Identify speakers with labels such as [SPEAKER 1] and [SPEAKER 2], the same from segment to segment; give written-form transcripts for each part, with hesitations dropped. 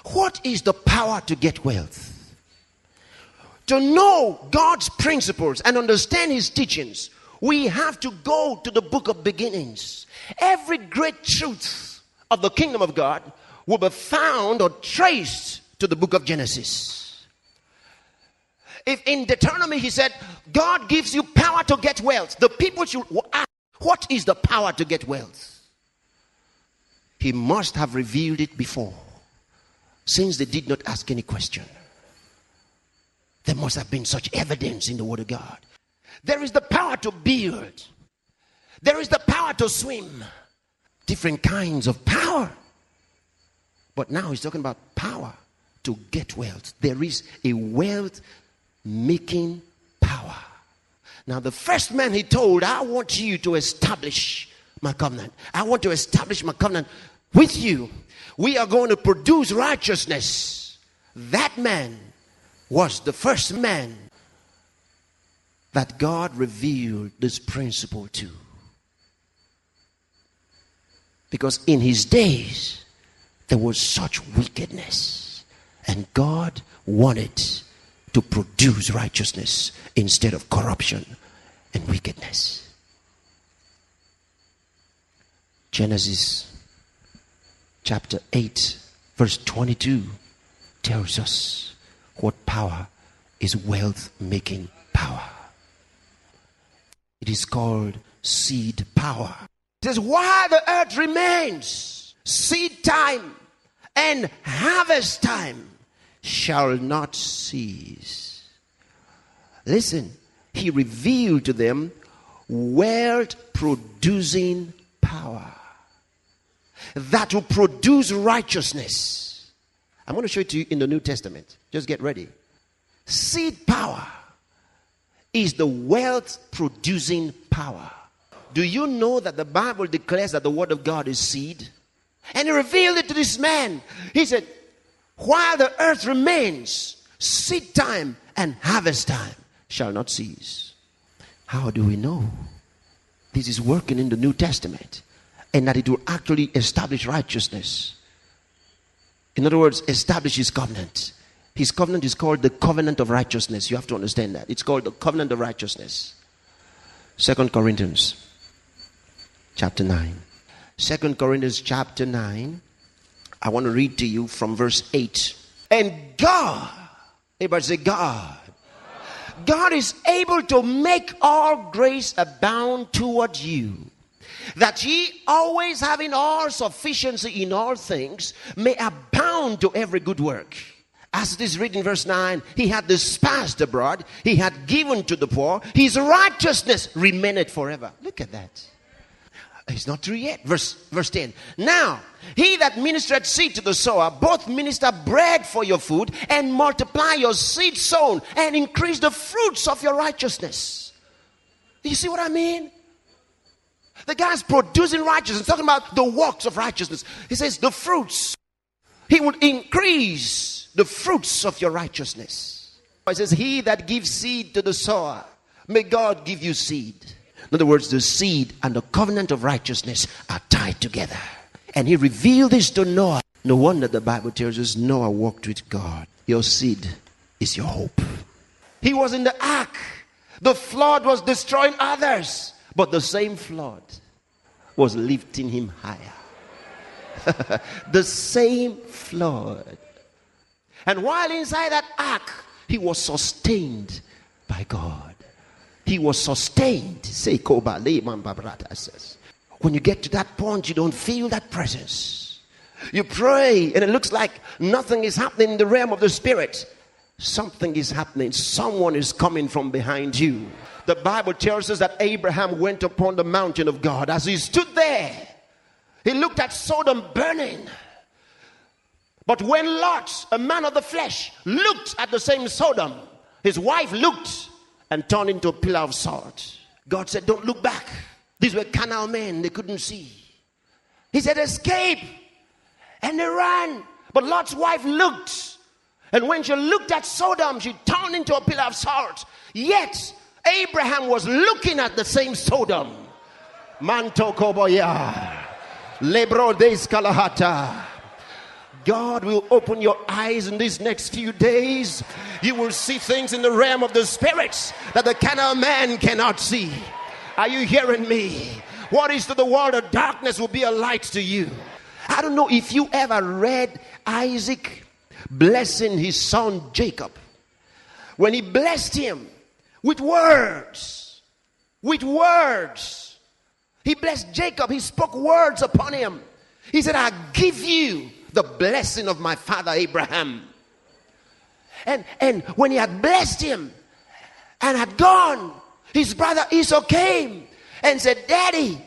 [SPEAKER 1] What is the power to get wealth? To know God's principles and understand his teachings, we have to go to the book of beginnings. Every great truth of the kingdom of God will be found or traced to the book of Genesis. If in Deuteronomy he said, God gives you power to get wealth, the people should ask, what is the power to get wealth? He must have revealed it before, since they did not ask any question. There must have been such evidence in the word of God. There is the power to build. There is the power to swim. Different kinds of power. But now he's talking about power to get wealth. There is a wealth making power. Now the first man he told, I want you to establish my covenant. I want to establish my covenant with you. We are going to produce righteousness. That man was the first man that God revealed this principle to. Because in his days, there was such wickedness. And God wanted to produce righteousness instead of corruption and wickedness. Genesis chapter 8, verse 22 tells us what power is wealth-making power. It is called seed power. It says, while the earth remains, seed time and harvest time shall not cease. Listen, he revealed to them wealth-producing power that will produce righteousness. I'm going to show it to you in the New Testament. Just get ready. Seed power is the wealth-producing power. Do you know that the Bible declares that the word of God is seed? And he revealed it to this man. He said, while the earth remains, seed time and harvest time shall not cease. How do we know this is working in the New Testament and that it will actually establish righteousness? In other words, establish his covenant. His covenant is called the covenant of righteousness. You have to understand that. It's called the covenant of righteousness. 2 Corinthians chapter 9. 2 Corinthians chapter 9. I want to read to you from verse 8. And God, everybody say God. God is able to make all grace abound toward you, that ye always having all sufficiency in all things may abound to every good work. As it is written in verse 9, he had dispersed abroad, he had given to the poor, his righteousness remaineth forever. Look at that. It's not true yet. Verse 10. Now, he that ministered seed to the sower, both minister bread for your food, and multiply your seed sown, and increase the fruits of your righteousness. Do you see what I mean? The guy's producing righteousness, talking about the works of righteousness. He says the fruits. He would increase the fruits of your righteousness. It says, he that gives seed to the sower, may God give you seed. In other words, the seed and the covenant of righteousness are tied together. And he revealed this to Noah. No wonder the Bible tells us Noah walked with God. Your seed is your hope. He was in the ark. The flood was destroying others, but the same flood was lifting him higher. The same flood. And while inside that ark, he was sustained by God. He was sustained. When you get to that point, you don't feel that presence. You pray and it looks like nothing is happening in the realm of the spirit. Something is happening. Someone is coming from behind you. The Bible tells us that Abraham went upon the mountain of God. As he stood there, he looked at Sodom burning. But when Lot, a man of the flesh, looked at the same Sodom, his wife looked and turned into a pillar of salt. God said, don't look back. These were carnal men. They couldn't see. He said, escape. And they ran. But Lot's wife looked. And when she looked at Sodom, she turned into a pillar of salt. Yet, Abraham was looking at the same Sodom. Manto koboya. Lebro de skalahata. God will open your eyes in these next few days. You will see things in the realm of the spirits that the carnal man cannot see. Are you hearing me? What is to the world a darkness will be a light to you. I don't know if you ever read Isaac blessing his son Jacob. When he blessed him with words, he blessed Jacob. He spoke words upon him. He said, I give you the blessing of my father Abraham. And when he had blessed him and had gone, his brother Esau came and said, Daddy.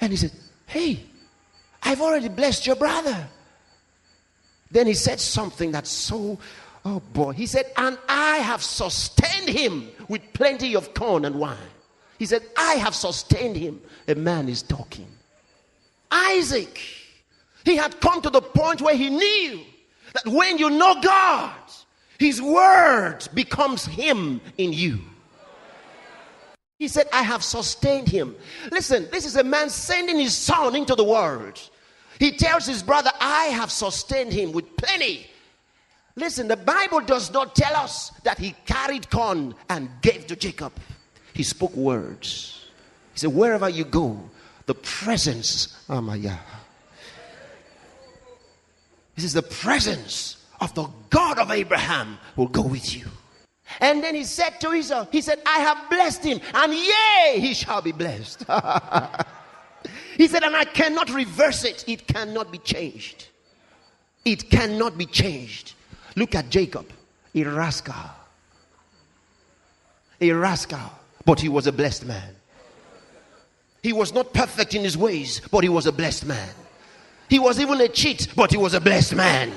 [SPEAKER 1] And he said, hey, I've already blessed your brother. Then he said something that's so, oh boy. He said, and I have sustained him with plenty of corn and wine. He said, I have sustained him. A man is talking. Isaac, he had come to the point where he knew that when you know God, his word becomes him in you. He said, I have sustained him. Listen, this is a man sending his son into the world. He tells his brother, I have sustained him with plenty. Listen, the Bible does not tell us that he carried corn and gave to Jacob. He spoke words. He said, wherever you go, the presence, this is the presence of the God of Abraham will go with you. And then he said to Esau, he said, I have blessed him, and yea, he shall be blessed. He said, and I cannot reverse it. It cannot be changed. It cannot be changed. Look at Jacob, a rascal. A rascal, but he was a blessed man. He was not perfect in his ways, but he was a blessed man. He was even a cheat, but he was a blessed man.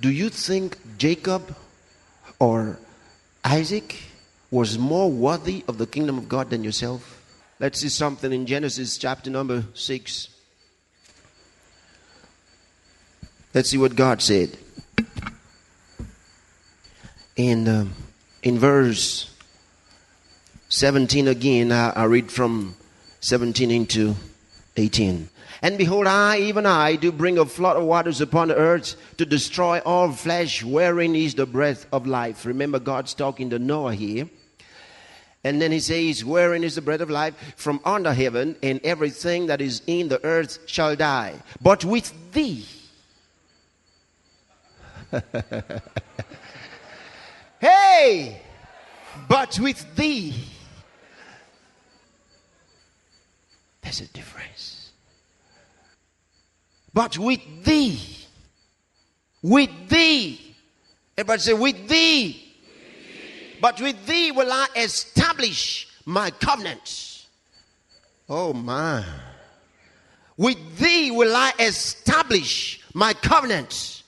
[SPEAKER 1] Do you think Jacob or Isaac was more worthy of the kingdom of God than yourself? Let's see something in Genesis chapter number 6. Let's see what God said. In verse 17 again, I read from 17 into 18. And behold, I, even I, do bring a flood of waters upon the earth to destroy all flesh, wherein is the breath of life. Remember, God's talking to Noah here. And then he says, wherein is the breath of life from under heaven, and everything that is in the earth shall die. But with thee, hey, but with thee, there's a difference. But with thee, everybody say, with thee. But with thee will I establish my covenant. Oh my. With thee will I establish my covenant.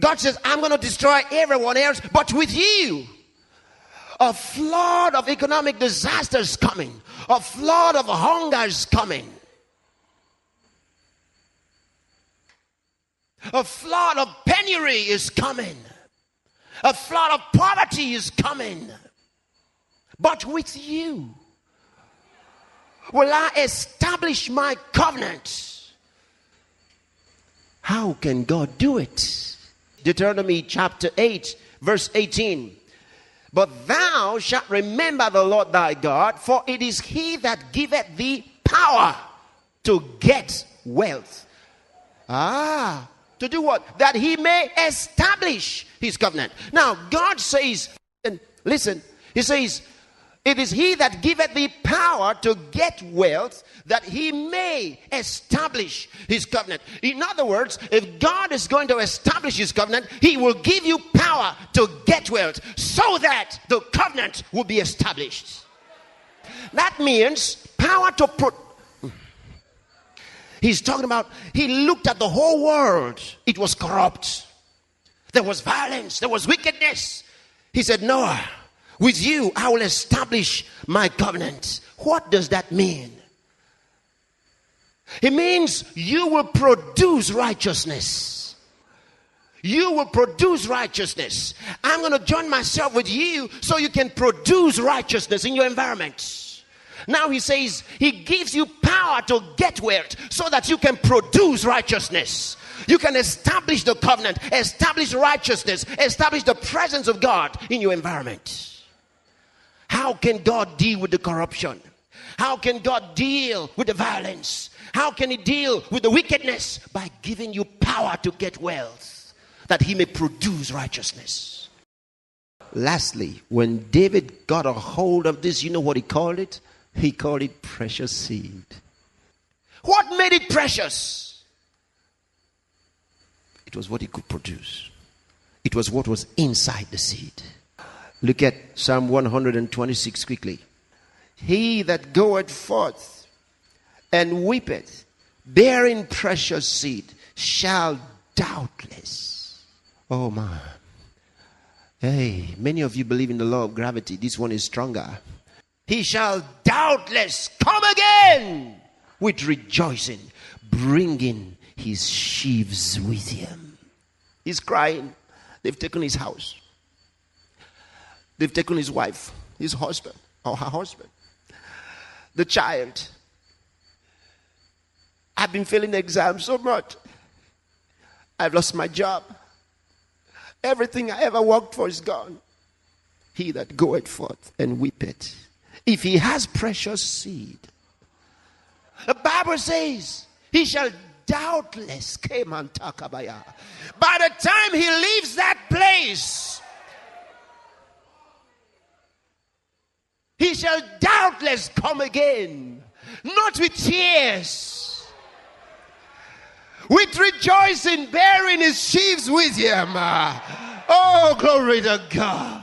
[SPEAKER 1] God says, I'm going to destroy everyone else, but with you. A flood of economic disasters coming. A flood of hunger is coming. A flood of penury is coming. A flood of poverty is coming. But with you will I establish my covenant. How can God do it? Deuteronomy chapter 8 verse 18. But thou shalt remember the Lord thy God, for it is he that giveth thee power to get wealth. To do what? That he may establish his covenant. Now, God says, and listen, he says, it is he that giveth thee power to get wealth, that he may establish his covenant. In other words, if God is going to establish his covenant, he will give you power to get wealth so that the covenant will be established. That means power to put. He's talking about, he looked at the whole world. It was corrupt. There was violence. There was wickedness. He said, Noah, with you I will establish my covenant. What does that mean? It means you will produce righteousness. You will produce righteousness. I'm going to join myself with you so you can produce righteousness in your environment. Now he says he gives you power to get wealth so that you can produce righteousness. You can establish the covenant, establish righteousness, establish the presence of God in your environment. How can God deal with the corruption? How can God deal with the violence? How can he deal with the wickedness? By giving you power to get wealth, that he may produce righteousness. Lastly, when David got a hold of this, you know what he called it? He called it precious seed. What made it precious? It was what it could produce. It was what was inside the seed. Look at Psalm 126 quickly. He that goeth forth and weepeth, bearing precious seed, shall doubtless. Oh my. Hey, many of you believe in the law of gravity. This one is stronger. He shall doubtless come again with rejoicing, bringing his sheaves with him. He's crying. They've taken his house. They've taken his wife, his husband, or her husband, the child. I've been failing the exam so much. I've lost my job. Everything I ever worked for is gone. He that goeth forth and weepeth, if he has precious seed, the Bible says he shall doubtless came and takabaya. By the time he leaves that place, he shall doubtless come again, not with tears, with rejoicing, bearing his sheaves with him. Oh, glory to God.